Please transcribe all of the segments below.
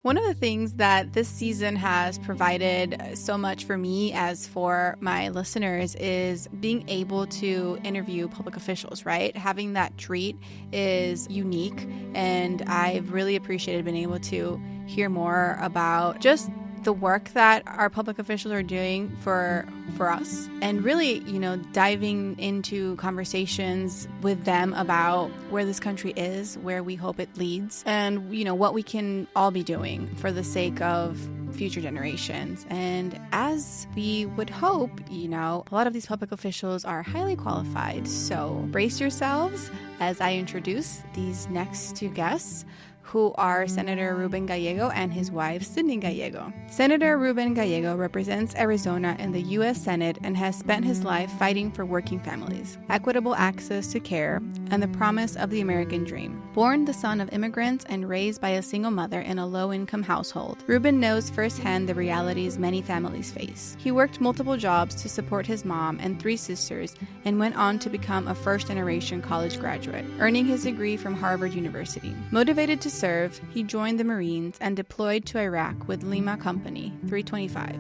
One of the things that this season has provided so much for me as for my listeners is being able to interview public officials, right? Having that treat is unique, and I've really appreciated being able to hear more about just the work that our public officials are doing for us, and really, diving into conversations with them about where this country is, where we hope it leads, and, what we can all be doing for the sake of future generations. And as we would hope, a lot of these public officials are highly qualified. So brace yourselves as I introduce these next two guests, who are Senator Ruben Gallego and his wife, Sydney Gallego. Senator Ruben Gallego represents Arizona in the U.S. Senate and has spent his life fighting for working families, equitable access to care, and the promise of the American dream. Born the son of immigrants and raised by a single mother in a low-income household, Ruben knows firsthand the realities many families face. He worked multiple jobs to support his mom and three sisters and went on to become a first-generation college graduate, earning his degree from Harvard University. Motivated to serve, he joined the Marines and deployed to Iraq with Lima Company 325,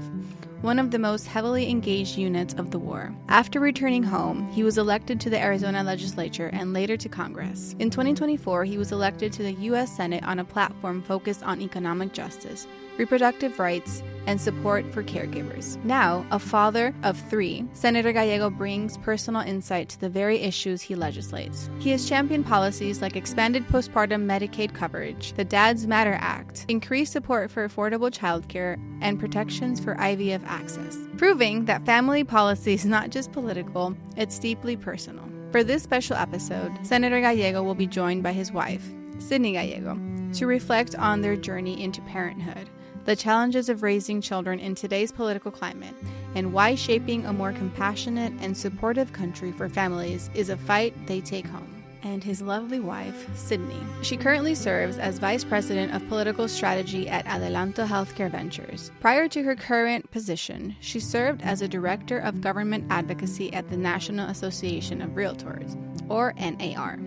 one of the most heavily engaged units of the war. After returning home, he was elected to the Arizona legislature and later to Congress. In 2024, he was elected to the U.S. Senate on a platform focused on economic justice, reproductive rights, and support for caregivers. Now, a father of three, Senator Gallego brings personal insight to the very issues he legislates. He has championed policies like expanded postpartum Medicaid coverage, the Dads Matter Act, increased support for affordable childcare, and protections for IVF access, proving that family policy is not just political, it's deeply personal. For this special episode, Senator Gallego will be joined by his wife, Sydney Gallego, to reflect on their journey into parenthood, the challenges of raising children in today's political climate, and why shaping a more compassionate and supportive country for families is a fight they take home. And his lovely wife, Sydney. She currently serves as Vice President of Political Strategy at Adelanto Healthcare Ventures. Prior to her current position, she served as a Director of Government Advocacy at the National Association of Realtors, or NAR,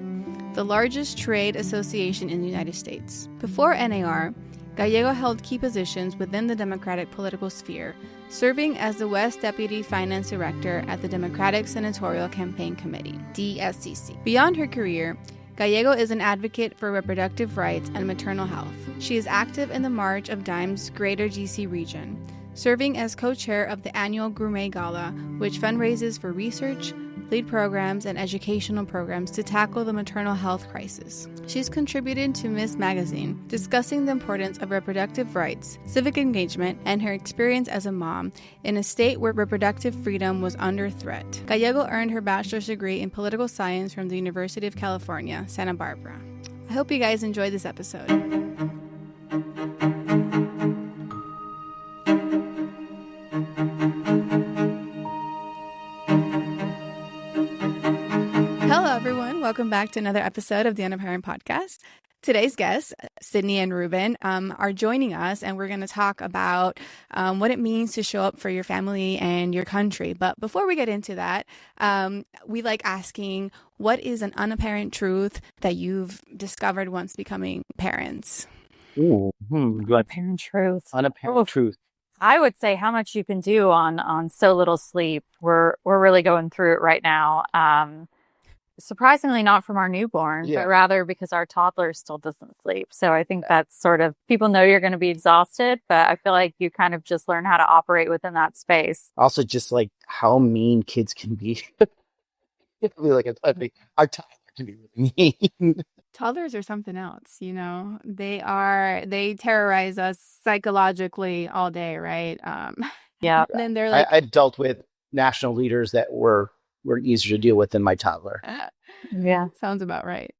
the largest trade association in the United States. Before NAR, Gallego held key positions within the Democratic political sphere, serving as the West Deputy Finance Director at the Democratic Senatorial Campaign Committee, DSCC. Beyond her career, Gallego is an advocate for reproductive rights and maternal health. She is active in the March of Dimes Greater DC region, serving as co-chair of the annual Gourmet Gala, which fundraises for research, lead programs, and educational programs to tackle the maternal health crisis. She's contributed to Ms. Magazine, discussing the importance of reproductive rights, civic engagement, and her experience as a mom in a state where reproductive freedom was under threat. Gallego earned her bachelor's degree in political science from the University of California, Santa Barbara. I hope you guys enjoyed this episode. Hello, everyone. Welcome back to another episode of the Unaparent podcast. Today's guests, Sydney and Ruben, are joining us, and we're going to talk about what it means to show up for your family and your country. But before we get into that, we like asking, what is an unapparent truth that you've discovered once becoming parents? Unapparent truth. Unapparent truth. I would say how much you can do on so little sleep. We're really going through it right now. Surprisingly not from our newborn, but rather because our toddler still doesn't sleep. So I think that's sort of, people know you're going to be exhausted, but I feel like you kind of just learn how to operate within that space. Also, just like how mean kids can be. Our toddler can be really mean. Toddlers are something else, they terrorize us psychologically all day, right? Yeah. Then they're like, I've dealt with national leaders that were easier to deal with than my toddler. Yeah. Sounds about right.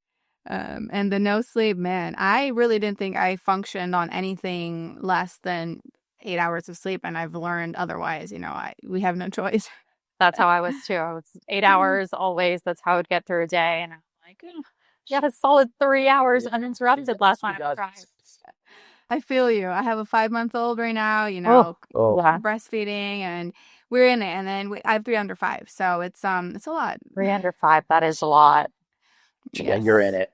And the no sleep, man, I really didn't think I functioned on anything less than 8 hours of sleep. And I've learned otherwise, we have no choice. That's how I was too. I was 8 hours always. That's how I would get through a day. And I'm like, you had a solid 3 hours uninterrupted last night. I feel you. I have a 5-month-old right now, breastfeeding, and we're in it. And then I have 3 under 5. So it's a lot. 3 under 5. That is a lot. Yeah, you're in it.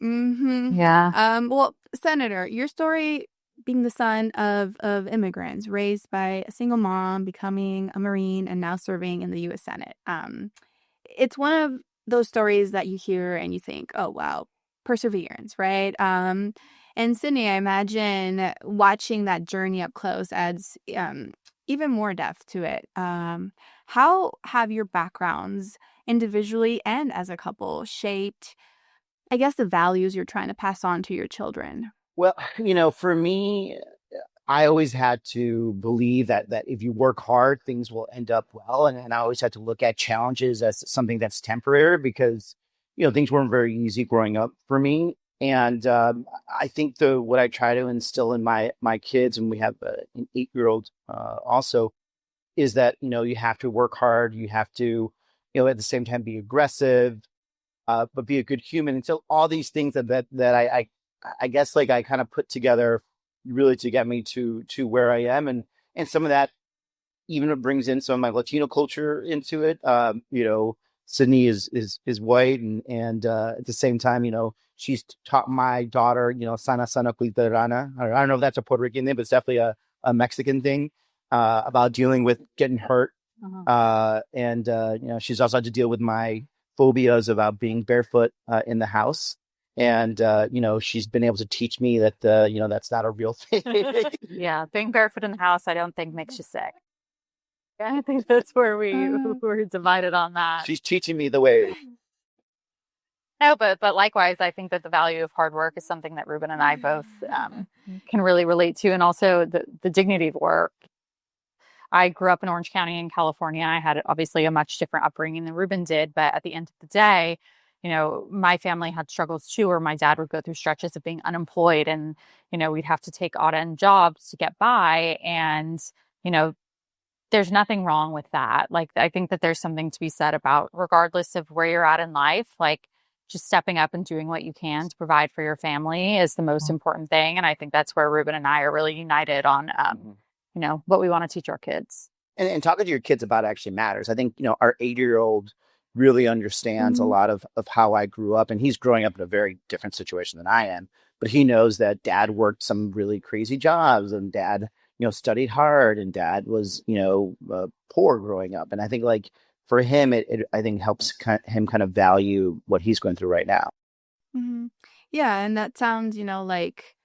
Mm-hmm. Yeah. Well, Senator, your story being the son of immigrants, raised by a single mom, becoming a Marine, and now serving in the U.S. Senate. It's one of those stories that you hear and you think, oh, wow, perseverance, right? And Sydney, I imagine watching that journey up close adds even more depth to it. How have your backgrounds individually and as a couple shaped, I guess, the values you're trying to pass on to your children? Well, for me, I always had to believe that if you work hard, things will end up well. And I always had to look at challenges as something that's temporary because, things weren't very easy growing up for me. And I think what I try to instill in my kids, and we have an 8-year-old also, is that, you have to work hard. You have to, at the same time, be aggressive, but be a good human. And so all these things that I guess like I kind of put together really to get me to where I am. And some of that even brings in some of my Latino culture into it. Sydney is white and at the same time, she's taught my daughter, sana sana cuida rana. I don't know if that's a Puerto Rican name, but it's definitely a Mexican thing about dealing with getting hurt. And she's also had to deal with my phobias about being barefoot in the house. And, she's been able to teach me that, that's not a real thing. Yeah. Being barefoot in the house, I don't think makes you sick. Yeah, I think that's where we're divided on that. She's teaching me the way. No, but likewise, I think that the value of hard work is something that Ruben and I both can really relate to. And also the dignity of work. I grew up in Orange County in California. I had obviously a much different upbringing than Ruben did. But at the end of the day, my family had struggles too, or my dad would go through stretches of being unemployed and, we'd have to take odd end jobs to get by. And, there's nothing wrong with that. Like, I think that there's something to be said about regardless of where you're at in life, like just stepping up and doing what you can to provide for your family is the most important thing. And I think that's where Ruben and I are really united on, what we want to teach our kids. And talking to your kids about it actually matters. I think, our 8-year-old really understands a lot of how I grew up, and he's growing up in a very different situation than I am, but he knows that dad worked some really crazy jobs and dad, studied hard and dad was, poor growing up. And I think like for him, it I think helps him kind of value what he's going through right now. Mm-hmm. Yeah. And that sounds, like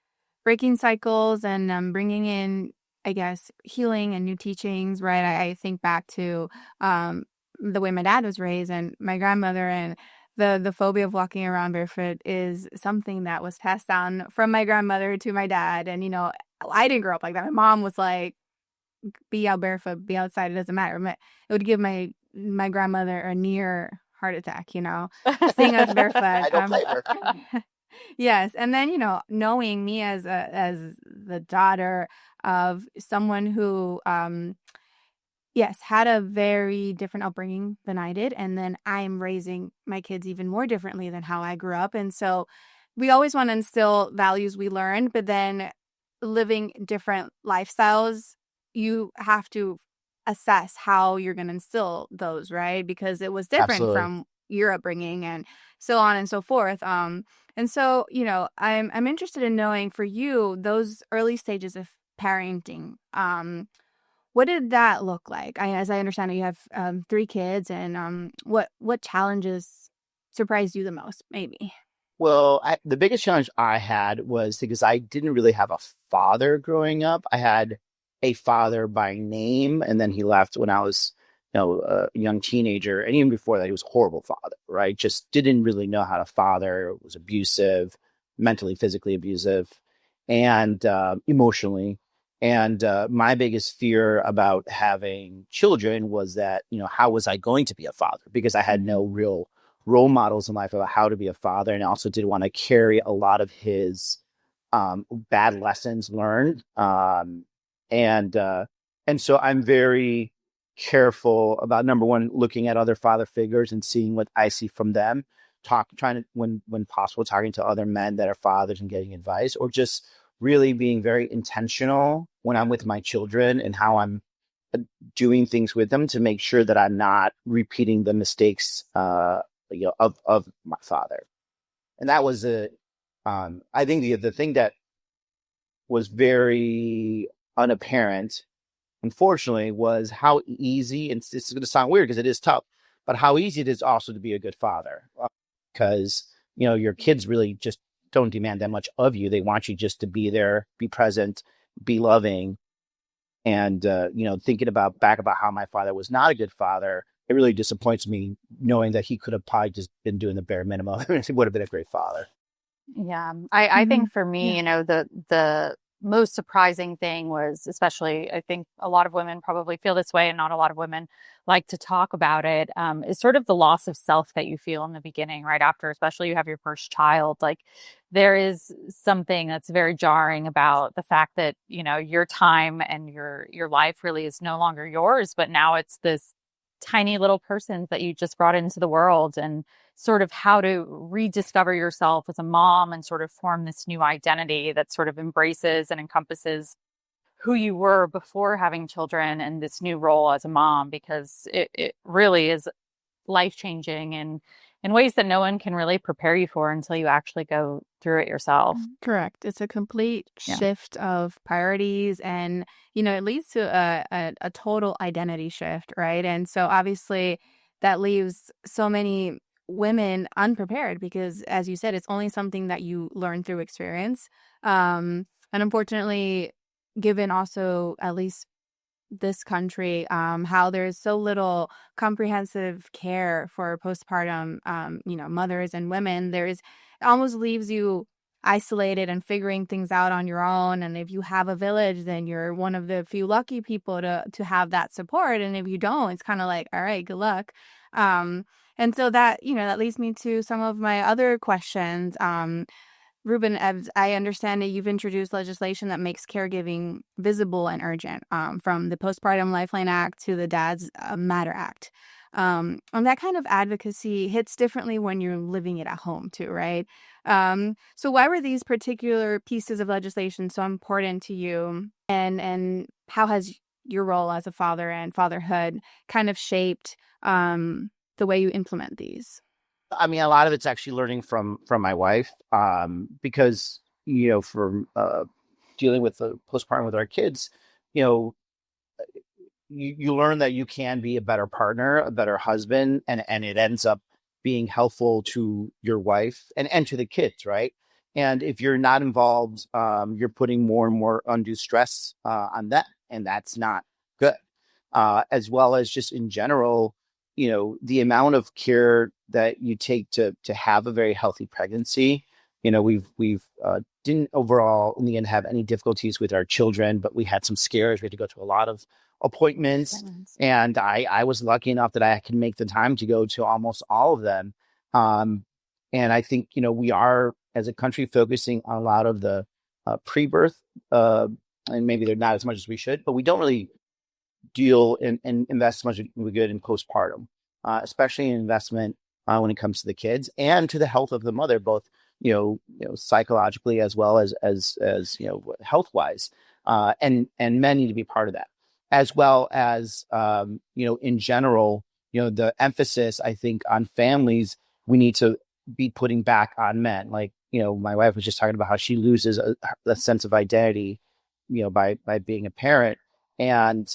breaking cycles and bringing in, I guess, healing and new teachings, right? I think back to the way my dad was raised and my grandmother, and the phobia of walking around barefoot is something that was passed down from my grandmother to my dad. And, I didn't grow up like that. My mom was like, be out barefoot, be outside, it doesn't matter. It would give my grandmother a near heart attack, seeing us barefoot. I don't blame her. Yes. And then, knowing me as the daughter of someone who, yes, had a very different upbringing than I did. And then I'm raising my kids even more differently than how I grew up. And so we always want to instill values we learned, but then living different lifestyles, you have to assess how you're going to instill those, right? Because it was different Absolutely. from your upbringing and so on and so forth. And so, I'm interested in knowing for you, those early stages of parenting, what did that look like? As I understand it, you have 3 kids, and what challenges surprised you the most, maybe? Well, the biggest challenge I had was because I didn't really have a father growing up. I had a father by name, and then he left when I was, a young teenager. And even before that, he was a horrible father, right? Just didn't really know how to father, was abusive, mentally, physically abusive, and emotionally. And my biggest fear about having children was that, how was I going to be a father? Because I had no real role models in life about how to be a father. And I also didn't want to carry a lot of his bad lessons learned. And so I'm very careful about, number one, looking at other father figures and seeing what I see from them, trying to, when possible, talking to other men that are fathers and getting advice, or just really being very intentional when I'm with my children and how I'm doing things with them to make sure that I'm not repeating the mistakes of my father. And that was I think the thing that was very unapparent, unfortunately, was how easy, and this is going to sound weird because it is tough, but how easy it is also to be a good father. Because, your kids really just don't demand that much of you. They want you just to be there, be present, be loving. And, thinking back about how my father was not a good father, it really disappoints me knowing that he could have probably just been doing the bare minimum. He would have been a great father. Yeah. I think for me, the most surprising thing was, especially, I think a lot of women probably feel this way and not a lot of women like to talk about it, is sort of the loss of self that you feel in the beginning, right after, especially you have your first child. Like there is something that's very jarring about the fact that, your time and your life really is no longer yours, but now it's this tiny little person that you just brought into the world, and sort of how to rediscover yourself as a mom and sort of form this new identity that sort of embraces and encompasses who you were before having children and this new role as a mom, because it really is life-changing in ways that no one can really prepare you for until you actually go through it yourself. Correct. It's a complete shift of priorities, and, it leads to a total identity shift, right? And so obviously that leaves so many women unprepared because, as you said, it's only something that you learn through experience. And unfortunately, given also, at least this country, how there's so little comprehensive care for postpartum, mothers and women, it almost leaves you isolated and figuring things out on your own. And if you have a village, then you're one of the few lucky people to have that support. And if you don't, it's kind of like, all right, good luck. And so that, that leads me to some of my other questions. Ruben, as I understand it, you've introduced legislation that makes caregiving visible and urgent, from the Postpartum Lifeline Act to the Dads Matter Act. And that kind of advocacy hits differently when you're living it at home too, right? So why were these particular pieces of legislation so important to you? And how has your role as a father and fatherhood kind of shaped the way you implement these? I mean, a lot of it's actually learning from my wife, because, from dealing with the postpartum with our kids, you learn that you can be a better partner, a better husband, and it ends up being helpful to your wife and to the kids, right? And if you're not involved, you're putting more and more undue stress on them, and that's not good. As well as just in general, the amount of care that you take to have a very healthy pregnancy. We've didn't overall in the end have any difficulties with our children, but we had some scares. We had to go to a lot of appointments, and I was lucky enough that I could make the time to go to almost all of them. And I think, we are as a country focusing on a lot of the pre-birth, and maybe they're not as much as we should, but we don't really deal and invest as much as we could in postpartum, especially in investment when it comes to the kids and to the health of the mother, both psychologically as well as health wise, and men need to be part of that, as well as in general, the emphasis I think on families we need to be putting back on men. Like my wife was just talking about how she loses a sense of identity by being a parent. And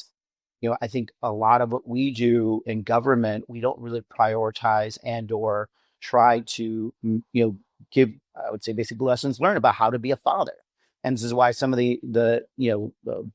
I think a lot of what we do in government, we don't really prioritize and or try to, give, I would say, basic lessons learned about how to be a father. And this is why some of the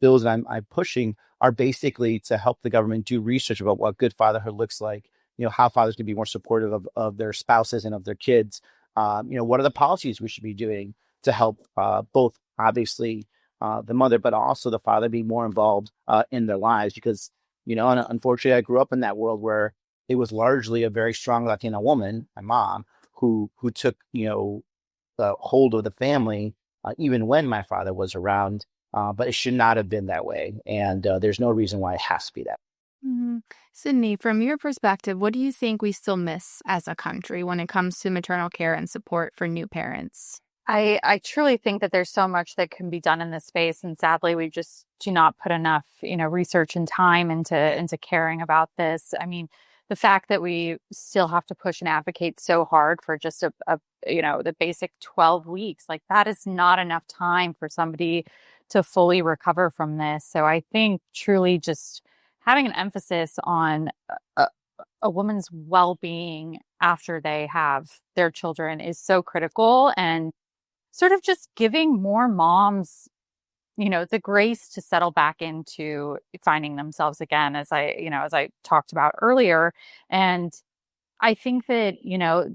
bills that I'm pushing are basically to help the government do research about what good fatherhood looks like, how fathers can be more supportive of their spouses and of their kids. What are the policies we should be doing to help both, obviously, the mother, but also the father be more involved in their lives, because, and unfortunately I grew up in that world where it was largely a very strong Latina woman, my mom, who took, the hold of the family, even when my father was around. But it should not have been that way. And there's no reason why it has to be that way. Mm-hmm. Sydney, from your perspective, what do you think we still miss as a country when it comes to maternal care and support for new parents? I truly think that there's so much that can be done in this space. And sadly, we just do not put enough, research and time into caring about this. I mean, the fact that we still have to push and advocate so hard for just the basic 12 weeks, like that is not enough time for somebody to fully recover from this. So I think truly just having an emphasis on a woman's well-being after they have their children is so critical, and sort of just giving more moms, the grace to settle back into finding themselves again, as I talked about earlier. And I think that,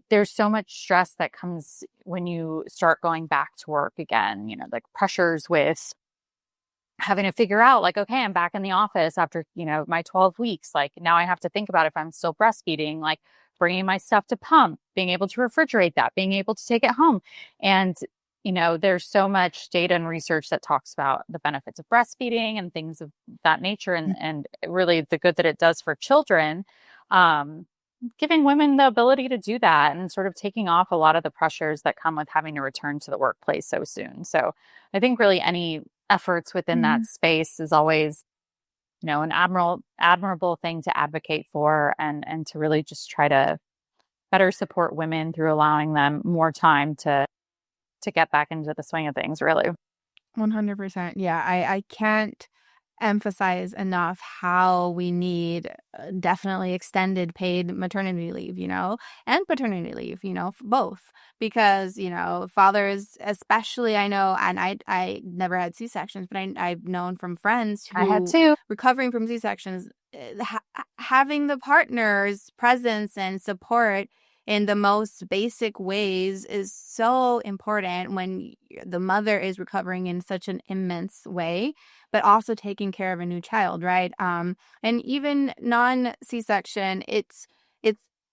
there's so much stress that comes when you start going back to work again, like pressures with having to figure out like, okay, I'm back in the office after, my 12 weeks. Like now I have to think about if I'm still breastfeeding, like bringing my stuff to pump, being able to refrigerate that, being able to take it home. And, there's so much data and research that talks about the benefits of breastfeeding and things of that nature, and really the good that it does for children. Giving women the ability to do that and sort of taking off a lot of the pressures that come with having to return to the workplace so soon. So I think really any efforts within that space is always, an admirable thing to advocate for, and to really just try to better support women through allowing them more time to get back into the swing of things, really. 100%. Yeah, I can't emphasize enough how we need definitely extended paid maternity leave, and paternity leave, both. Because, fathers, especially, I know, and I never had C-sections, but I've known from friends who I had too. recovering from C-sections, having the partner's presence and support in the most basic ways is so important when the mother is recovering in such an immense way, but also taking care of a new child, right? And even non-C-section, it's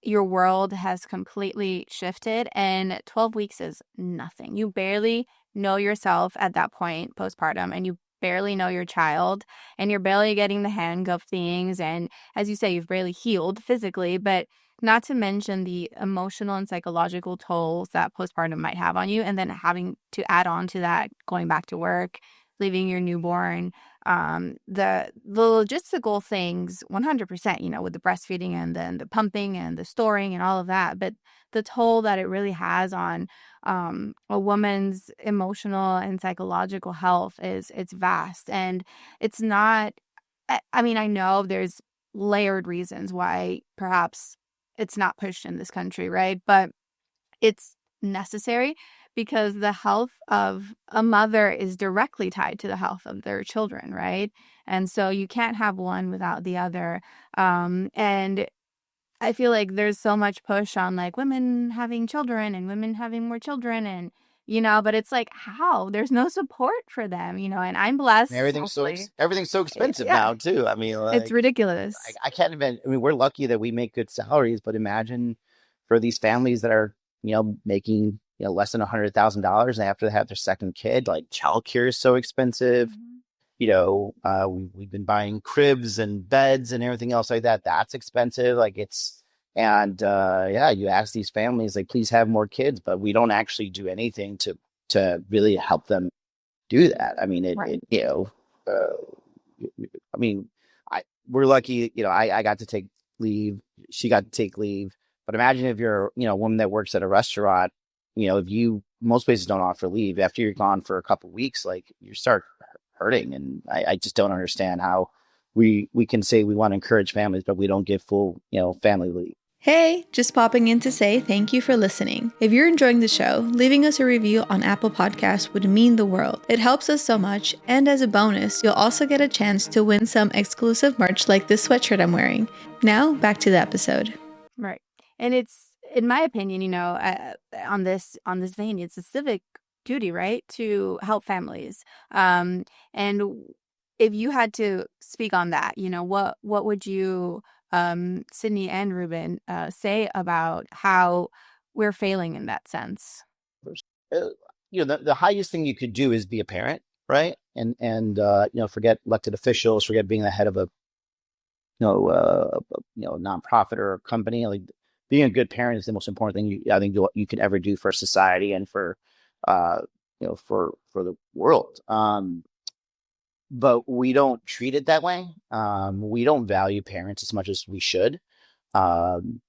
your world has completely shifted, and 12 weeks is nothing. You barely know yourself at that point postpartum, and you barely know your child, and you're barely getting the hang of things. And as you say, you've barely healed physically, but not to mention the emotional and psychological tolls that postpartum might have on you. And then having to add on to that, going back to work, leaving your newborn, the logistical things, 100%, with the breastfeeding and then the pumping and the storing and all of that. But the toll that it really has on a woman's emotional and psychological health it's vast. And it's not, I mean, I know there's layered reasons why perhaps it's not pushed in this country, right? But it's necessary because the health of a mother is directly tied to the health of their children, right? And so you can't have one without the other. And I feel like there's so much push on like women having children and women having more children, and but it's like, how? There's no support for them, and I'm blessed. And everything's so expensive now too. I mean, like, it's ridiculous. I can't even. I mean, we're lucky that we make good salaries, but imagine for these families that are making less than $100,000 and they have to have their second kid. Like childcare is so expensive. We've been buying cribs and beds and everything else like that. That's expensive. Like it's. And you ask these families, like, please have more kids, but we don't actually do anything to really help them do that. I mean, we're lucky. I got to take leave. She got to take leave. But imagine if you're, a woman that works at a restaurant. If most places don't offer leave after you're gone for a couple of weeks, like you start hurting. And I just don't understand how we can say we want to encourage families, but we don't give full, family leave. Hey, just popping in to say thank you for listening. If you're enjoying the show, leaving us a review on Apple Podcasts would mean the world. It helps us so much, and as a bonus, you'll also get a chance to win some exclusive merch like this sweatshirt I'm wearing. Now, back to the episode. Right. And it's, in my opinion, on this vein, it's a civic duty, right, to help families. And if you had to speak on that, what would you... Sydney and Ruben say about how we're failing in that sense? The highest thing you could do is be a parent, right? And forget elected officials, forget being the head of a nonprofit or a company. Like being a good parent is the most important thing I think you could ever do for society and for the world. But we don't treat it that way. We don't value parents as much as we should. Um,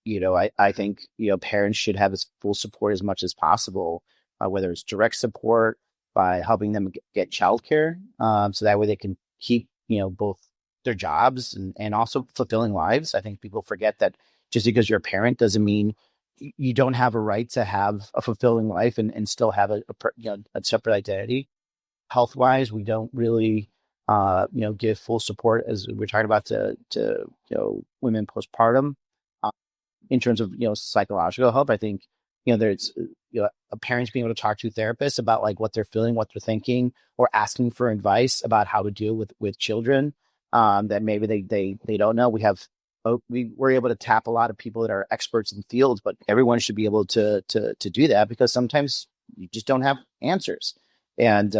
I think, parents should have as full support as much as possible, whether it's direct support by helping them get childcare, so that way they can keep, both their jobs and also fulfilling lives. I think people forget that just because you're a parent doesn't mean you don't have a right to have a fulfilling life and still have a separate identity. Health wise, we don't really, give full support as we're talking about to women postpartum in terms of psychological help. I think there's parents being able to talk to therapists about like what they're feeling, what they're thinking, or asking for advice about how to deal with children that maybe they don't know. We were able to tap a lot of people that are experts in fields, but everyone should be able to do that, because sometimes you just don't have answers. And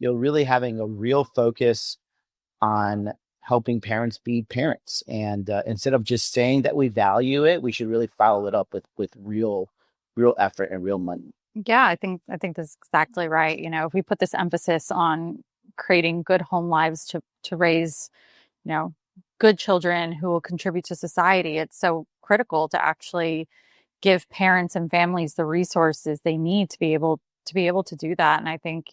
really having a real focus on helping parents be parents. And instead of just saying that we value it, we should really follow it up with real effort and real money. Yeah, I think that's exactly right. If we put this emphasis on creating good home lives to raise, good children who will contribute to society, it's so critical to actually give parents and families the resources they need to be able to do that. And I think,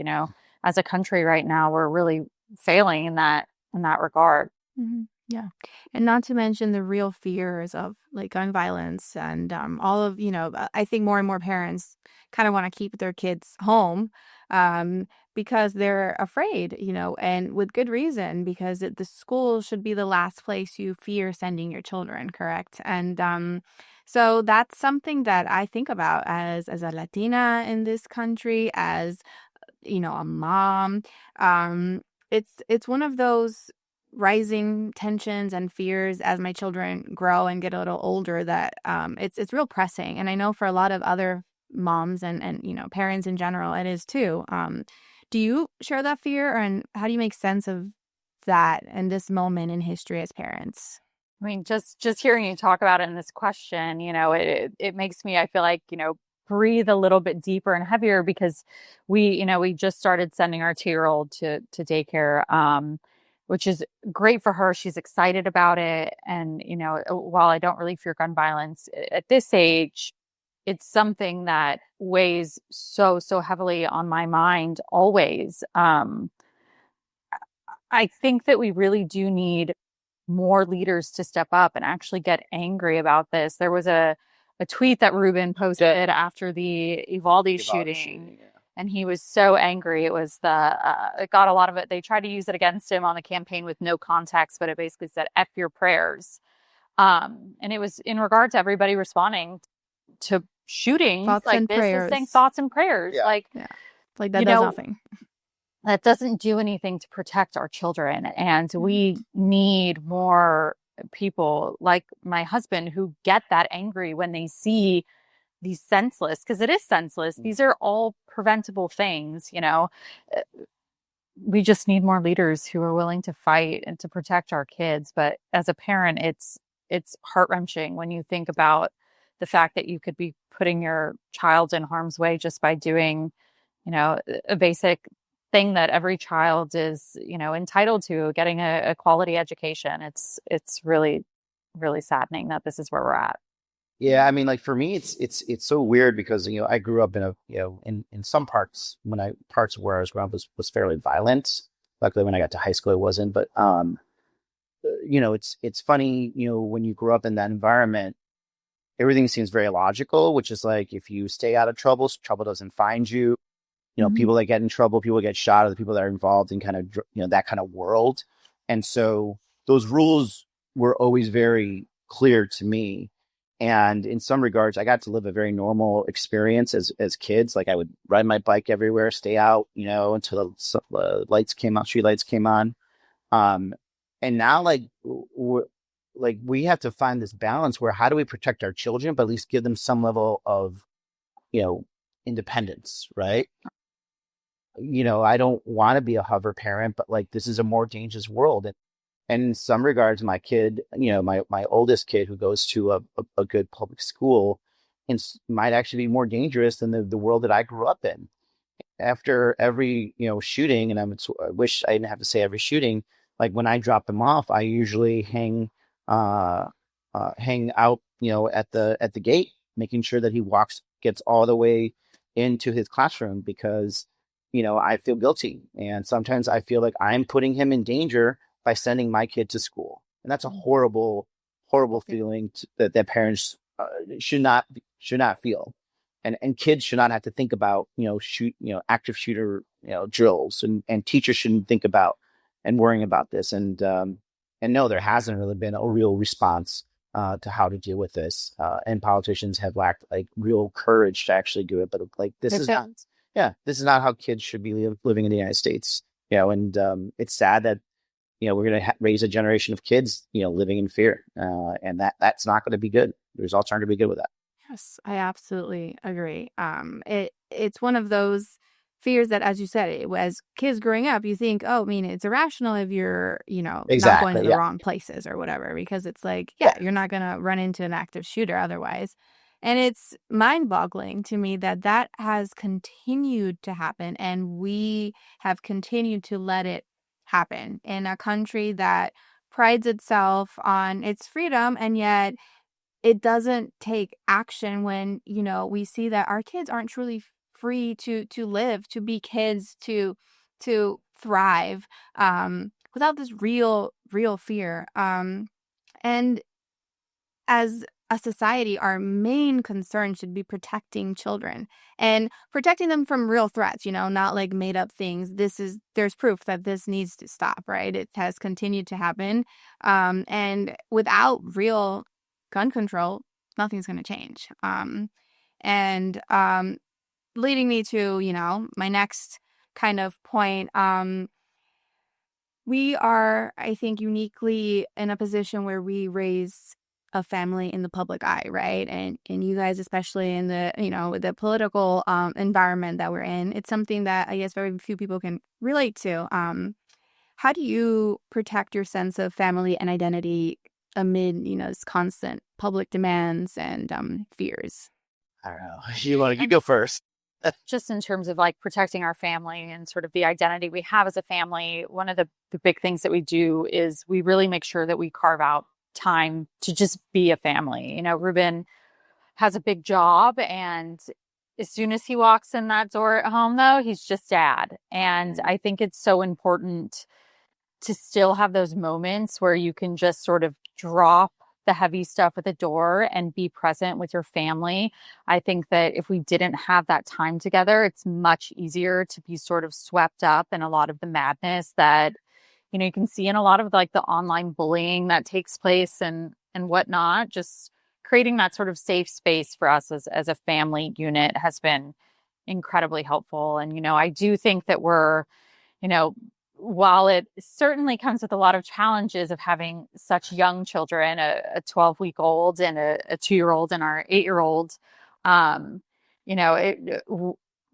as a country right now, we're really failing in that regard. Mm-hmm. Yeah. And not to mention the real fears of like gun violence and all of, I think more and more parents kind of want to keep their kids home because they're afraid, and with good reason, because the school should be the last place you fear sending your children, correct? And so that's something that I think about as a Latina in this country, as, a mom. It's one of those rising tensions and fears as my children grow and get a little older that it's real pressing. And I know for a lot of other moms and parents in general, it is too. Do you share that fear, and how do you make sense of that in this moment in history as parents? I mean, just hearing you talk about it in this question, it makes me, I feel like, breathe a little bit deeper and heavier, because we just started sending our 2-year-old to daycare, which is great for her. She's excited about it. And, while I don't really fear gun violence at this age, it's something that weighs so heavily on my mind always. I think that we really do need more leaders to step up and actually get angry about this. There was a tweet that Ruben posted after the Uvalde shooting. Yeah. And he was so angry. It was it got a lot of it. They tried to use it against him on the campaign with no context, but it basically said F your prayers. And it was in regard to everybody responding to shootings thoughts like and this, prayers. Is saying thoughts and prayers. Yeah. Like that does nothing. That doesn't do anything to protect our children. And we need more people like my husband who get that angry when they see these senseless, because it is senseless. These are all preventable things, We just need more leaders who are willing to fight and to protect our kids. But as a parent, it's heart-wrenching when you think about the fact that you could be putting your child in harm's way just by doing, a basic thing that every child is, entitled to, getting a quality education. It's really, really saddening that this is where we're at. Yeah, I mean, like for me, it's so weird because I grew up in a in some parts parts where I was growing up was fairly violent. Luckily, when I got to high school, it wasn't. But it's funny, when you grow up in that environment, everything seems very logical, which is like if you stay out of trouble, trouble doesn't find you. People that get in trouble, people get shot, are the people that are involved in kind of, that kind of world. And so those rules were always very clear to me. And in some regards, I got to live a very normal experience as kids. Like I would ride my bike everywhere, stay out, until the lights came on, street lights came on. And now we have to find this balance where how do we protect our children, but at least give them some level of, independence, right? I don't want to be a hover parent, but like this is a more dangerous world. And in some regards, my kid, my oldest kid who goes to a good public school might actually be more dangerous than the world that I grew up in. After every, shooting, and I wish I didn't have to say every shooting, like when I drop them off, I usually hang hang out, at the gate, making sure that he gets all the way into his classroom because, I feel guilty. And sometimes I feel like I'm putting him in danger by sending my kid to school. And that's a horrible, horrible feeling that parents should not feel. And kids should not have to think about, active shooter, drills, and teachers shouldn't think about and worrying about this. And no, there hasn't really been a real response to how to deal with this. And politicians have lacked like real courage to actually do it. But like, this is not how kids should be living in the United States. And it's sad that, we're going to raise a generation of kids, living in fear. And that's not going to be good. The results aren't going to be good with that. Yes, I absolutely agree. It's one of those fears that, as you said, as kids growing up, you think, oh, I mean, it's irrational if you're, not going to the wrong places or whatever, because it's like, you're not going to run into an active shooter otherwise. And it's mind-boggling to me that has continued to happen, and we have continued to let it happen in a country that prides itself on its freedom, and yet it doesn't take action when, we see that our kids aren't truly free to live, to be kids, to thrive, without this real fear. And as a society, our main concern should be protecting children and protecting them from real threats, not like made up things. There's proof that this needs to stop, right? It has continued to happen. And without real gun control, nothing's going to change. And leading me to, my next kind of point, we are, I think, uniquely in a position where we raise a family in the public eye, right? And you guys, especially in the, the political environment that we're in, it's something that I guess very few people can relate to. How do you protect your sense of family and identity amid, this constant public demands and fears? I don't know. You go first. Just in terms of like protecting our family and sort of the identity we have as a family, one of the big things that we do is we really make sure that we carve out time to just be a family. Ruben has a big job, and as soon as he walks in that door at home, though, he's just dad. And I think it's so important to still have those moments where you can just sort of drop the heavy stuff at the door and be present with your family. I think that if we didn't have that time together, it's much easier to be sort of swept up in a lot of the madness that, you can see in a lot of like the online bullying that takes place and whatnot. Just creating that sort of safe space for us as a family unit has been incredibly helpful. And, I do think that we're, while it certainly comes with a lot of challenges of having such young children, a 12-week-old and a 2-year-old and our 8-year-old,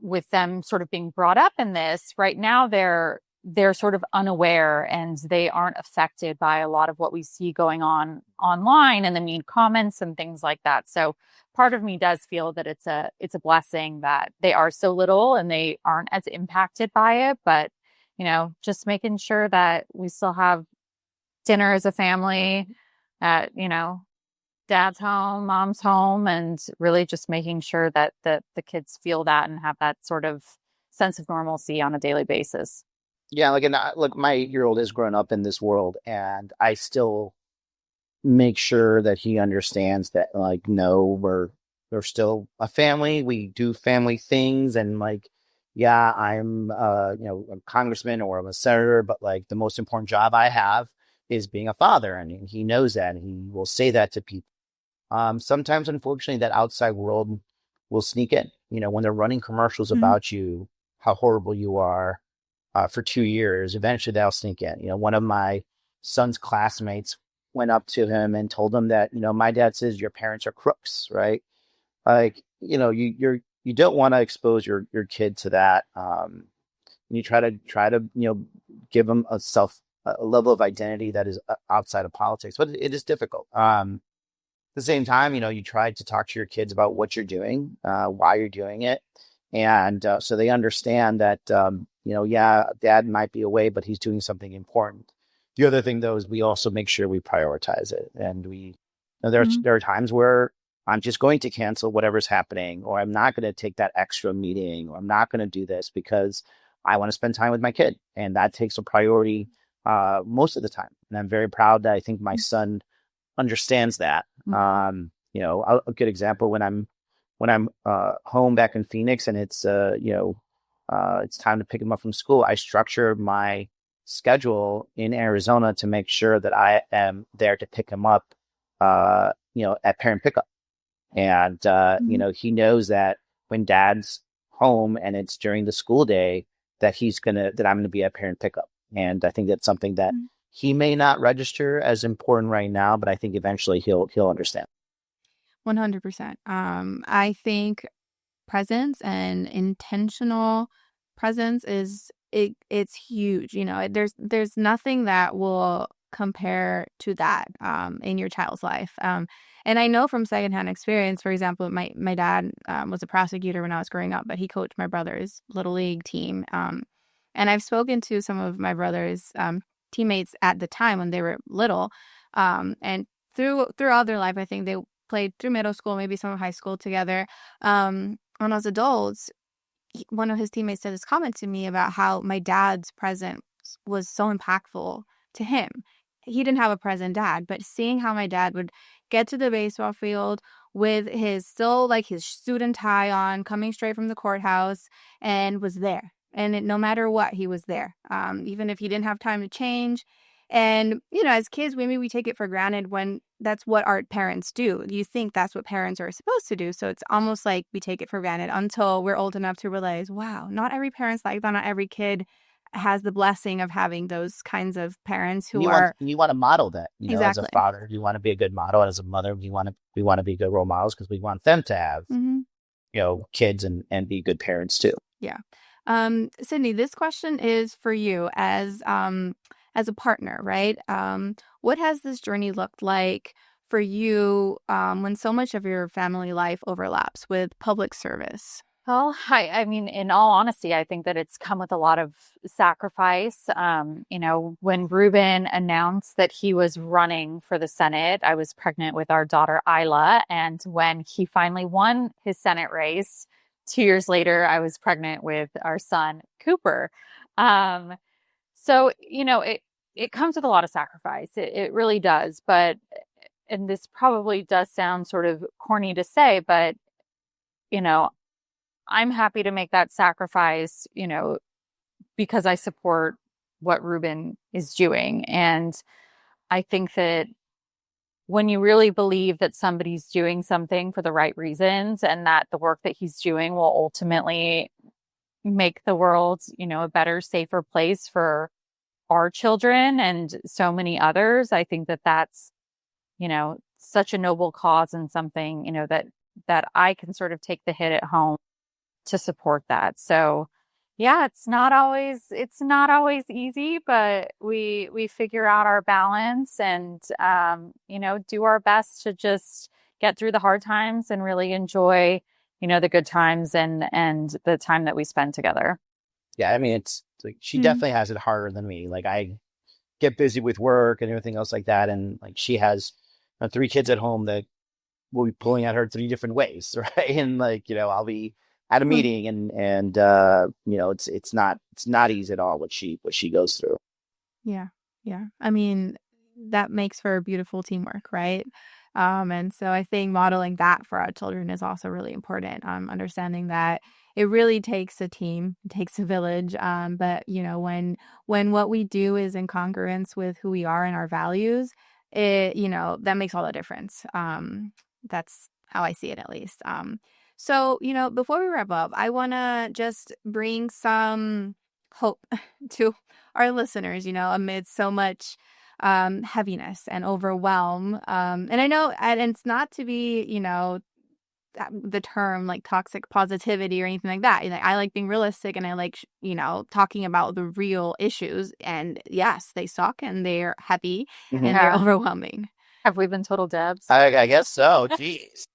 with them sort of being brought up in this right now, they're sort of unaware and they aren't affected by a lot of what we see going on online and the mean comments and things like that. So part of me does feel that it's a blessing that they are so little and they aren't as impacted by it, but just making sure that we still have dinner as a family, that, dad's home, mom's home, and really just making sure that the kids feel that and have that sort of sense of normalcy on a daily basis. Yeah, look, my 8-year-old is growing up in this world, and I still make sure that he understands that, like, no, we're still a family. We do family things, and like, yeah, I'm, a congressman or I'm a senator, but like the most important job I have is being a father. And he knows that, and he will say that to people. Sometimes, unfortunately, that outside world will sneak in, when they're running commercials about you, how horrible you are, for 2 years, eventually that'll sneak in. One of my son's classmates went up to him and told him that, my dad says your parents are crooks, right? Like, you don't want to expose your kid to that. You try to give them a level of identity that is outside of politics, but it is difficult. At the same time, you try to talk to your kids about what you're doing, why you're doing it, and so they understand that dad might be away, but he's doing something important. The other thing, though, is we also make sure we prioritize it, and we Now, there are times where I'm just going to cancel whatever's happening, or I'm not going to take that extra meeting, or I'm not going to do this because I want to spend time with my kid. And that takes a priority most of the time. And I'm very proud that I think my son understands that. A good example when I'm home back in Phoenix and it's it's time to pick him up from school, I structure my schedule in Arizona to make sure that I am there to pick him up at parent pickup. And he knows that when dad's home and it's during the school day that I'm gonna be at parent pickup. And I think that's something that he may not register as important right now, but I think eventually he'll understand. 100%. I think presence and intentional presence it's huge. There's nothing that will compare to that in your child's life. And I know from secondhand experience, for example, my dad was a prosecutor when I was growing up, but he coached my brother's little league team. And I've spoken to some of my brother's teammates at the time when they were little. And throughout their life, I think they played through middle school, maybe some of high school together. And as adults, one of his teammates said this comment to me about how my dad's presence was so impactful to him. He didn't have a present dad, but seeing how my dad would get to the baseball field with his suit and tie on, coming straight from the courthouse, and was there. And no matter what, he was there, even if he didn't have time to change. And, as kids, maybe we take it for granted when that's what our parents do. You think that's what parents are supposed to do. So it's almost like we take it for granted until we're old enough to realize, wow, not every parent's like that. Not every kid has the blessing of having those kinds of parents who you want to model that. Exactly. As a father, you want to be a good model. And as a mother, we want to be good role models because we want them to have, kids and be good parents too. Yeah. Sydney, this question is for you as a partner, right? What has this journey looked like for you when so much of your family life overlaps with public service? Well, I mean, in all honesty, I think that it's come with a lot of sacrifice. When Ruben announced that he was running for the Senate, I was pregnant with our daughter, Isla. And when he finally won his Senate race, 2 years later, I was pregnant with our son, Cooper. So, it comes with a lot of sacrifice. It really does. And this probably does sound sort of corny to say, but, I'm happy to make that sacrifice, because I support what Ruben is doing. And I think that when you really believe that somebody's doing something for the right reasons and that the work that he's doing will ultimately make the world, a better, safer place for our children and so many others, I think that that's, such a noble cause and something, that I can sort of take the hit at home to support that. So yeah, it's not always easy, but we figure out our balance and, do our best to just get through the hard times and really enjoy, the good times and the time that we spend together. Yeah. I mean, it's like, she definitely has it harder than me. Like I get busy with work and everything else like that. And like, she has 3 kids at home that will be pulling at her 3 different ways. Right. And like, I'll be at a meeting and it's not easy at all what she goes through. Yeah. I mean, that makes for beautiful teamwork, right? And so I think modeling that for our children is also really important. Understanding that it really takes a team, it takes a village. But when what we do is in congruence with who we are and our values, it that makes all the difference. That's how I see it, at least. So, before we wrap up, I want to just bring some hope to our listeners, amid so much heaviness and overwhelm. And I know, and it's not to be, the term like toxic positivity or anything like that. I like being realistic and I like, talking about the real issues. And yes, they suck and they're heavy and they're overwhelming. Have we been total Debs? I guess so. Jeez.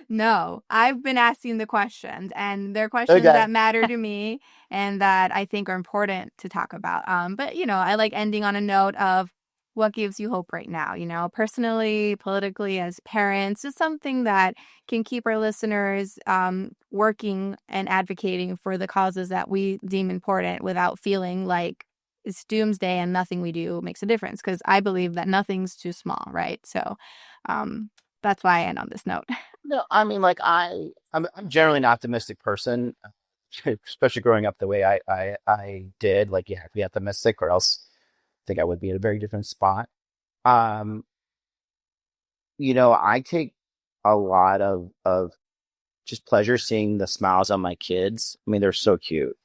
No, I've been asking the questions, and they're questions that matter to me and that I think are important to talk about. But I like ending on a note of what gives you hope right now, personally, politically, as parents, is something that can keep our listeners working and advocating for the causes that we deem important without feeling like it's doomsday and nothing we do makes a difference, because I believe that nothing's too small, right? So that's why I end on this note. No, I mean, like I'm generally an optimistic person, especially growing up the way I did. Like, you have to be optimistic, or else I think I would be in a very different spot. I take a lot of just pleasure seeing the smiles on my kids. I mean, they're so cute.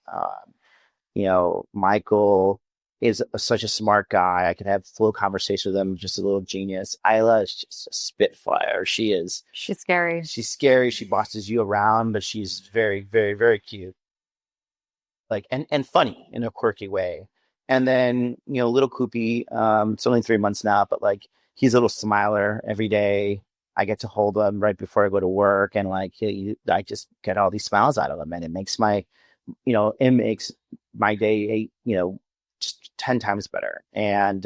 Michael is such a smart guy. I could have full conversation with him, just a little genius. Isla is just a spitfire. She's scary. She's scary. She bosses you around, but she's very, very, very cute. Like, and funny in a quirky way. And then, little Koopy, it's only 3 months now, but like, he's a little smiler every day. I get to hold him right before I go to work, and like, I just get all these smiles out of him, and it makes my day, just 10 times better. And,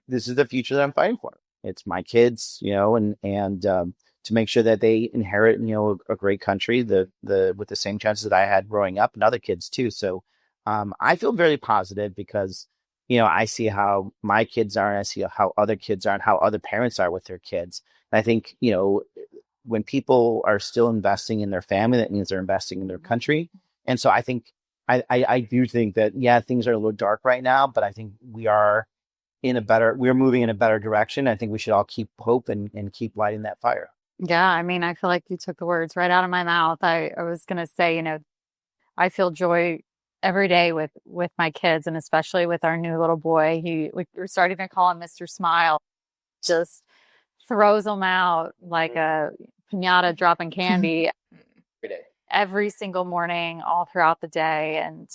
this is the future that I'm fighting for. It's my kids, and to make sure that they inherit, a great country, with the same chances that I had growing up, and other kids too. So, I feel very positive because, I see how my kids are, and I see how other kids are, and how other parents are with their kids. And I think, when people are still investing in their family, that means they're investing in their country. And so I think, I do think that, things are a little dark right now, but I think we're moving in a better direction. I think we should all keep hope and keep lighting that fire. Yeah, I mean, I feel like you took the words right out of my mouth. I was going to say, I feel joy every day with my kids, and especially with our new little boy. We're starting to call him Mr. Smile. Just throws them out like a piñata dropping candy Every day. Every single morning, all throughout the day. And,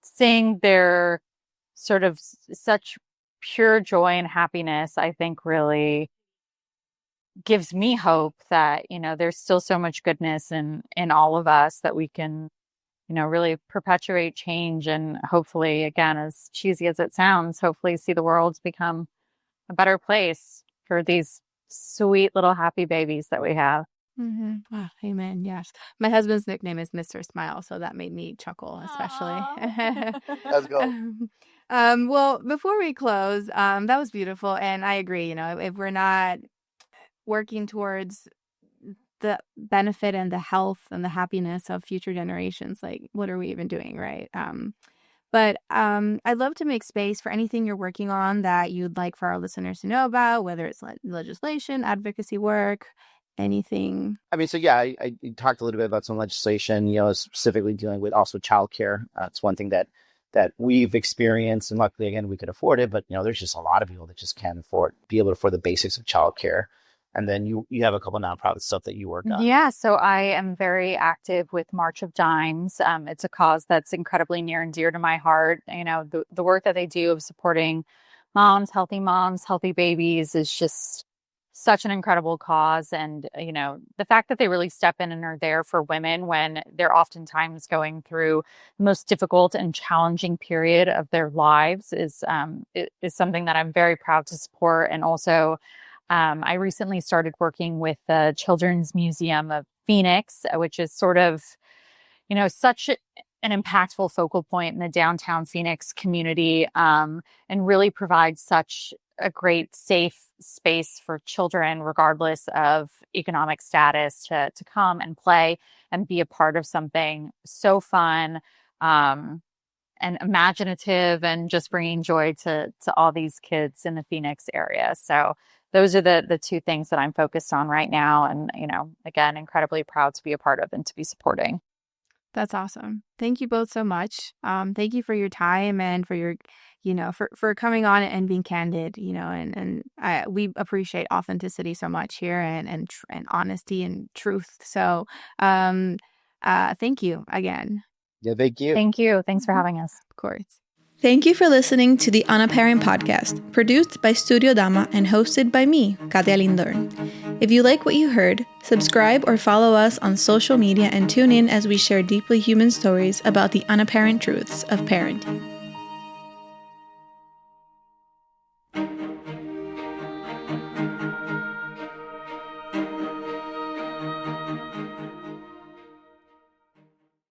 seeing their sort of such pure joy and happiness, I think really gives me hope that, there's still so much goodness in all of us that we can, really perpetuate change, and hopefully, again, as cheesy as it sounds, hopefully see the world become a better place for these sweet little happy babies that we have. Mm-hmm. Wow, amen. Yes. My husband's nickname is Mr. Smile, so that made me chuckle, especially. Let's go. Well, before we close, that was beautiful. And I agree, if we're not working towards the benefit and the health and the happiness of future generations, like, what are we even doing, right? But I'd love to make space for anything you're working on that you'd like for our listeners to know about, whether it's legislation, advocacy work, anything. I mean, so I talked a little bit about some legislation, specifically dealing with also childcare. It's one thing that we've experienced, and luckily, again, we could afford it. But there's just a lot of people that just can't be able to afford the basics of childcare. And then you have a couple nonprofit stuff that you work on. Yeah, so I am very active with March of Dimes. It's a cause that's incredibly near and dear to my heart. The work that they do of supporting moms, healthy babies is just such an incredible cause. And, the fact that they really step in and are there for women when they're oftentimes going through the most difficult and challenging period of their lives is something that I'm very proud to support. And also, I recently started working with the Children's Museum of Phoenix, which is sort of, such an impactful focal point in the downtown Phoenix community, and really provides such a great, safe space for children, regardless of economic status, to come and play and be a part of something so fun and imaginative, and just bringing joy to all these kids in the Phoenix area. So those are the two things that I'm focused on right now. And, again, incredibly proud to be a part of and to be supporting. That's awesome. Thank you both so much. Thank you for your time and for your, for coming on and being candid, and we appreciate authenticity so much here, and honesty and truth. So thank you again. Yeah, thank you. Thank you. Thanks for having us. Of course. Thank you for listening to the Unaparent podcast, produced by Studio Dama and hosted by me, Katia Lindor. If you like what you heard, subscribe or follow us on social media and tune in as we share deeply human stories about the unapparent truths of parenting.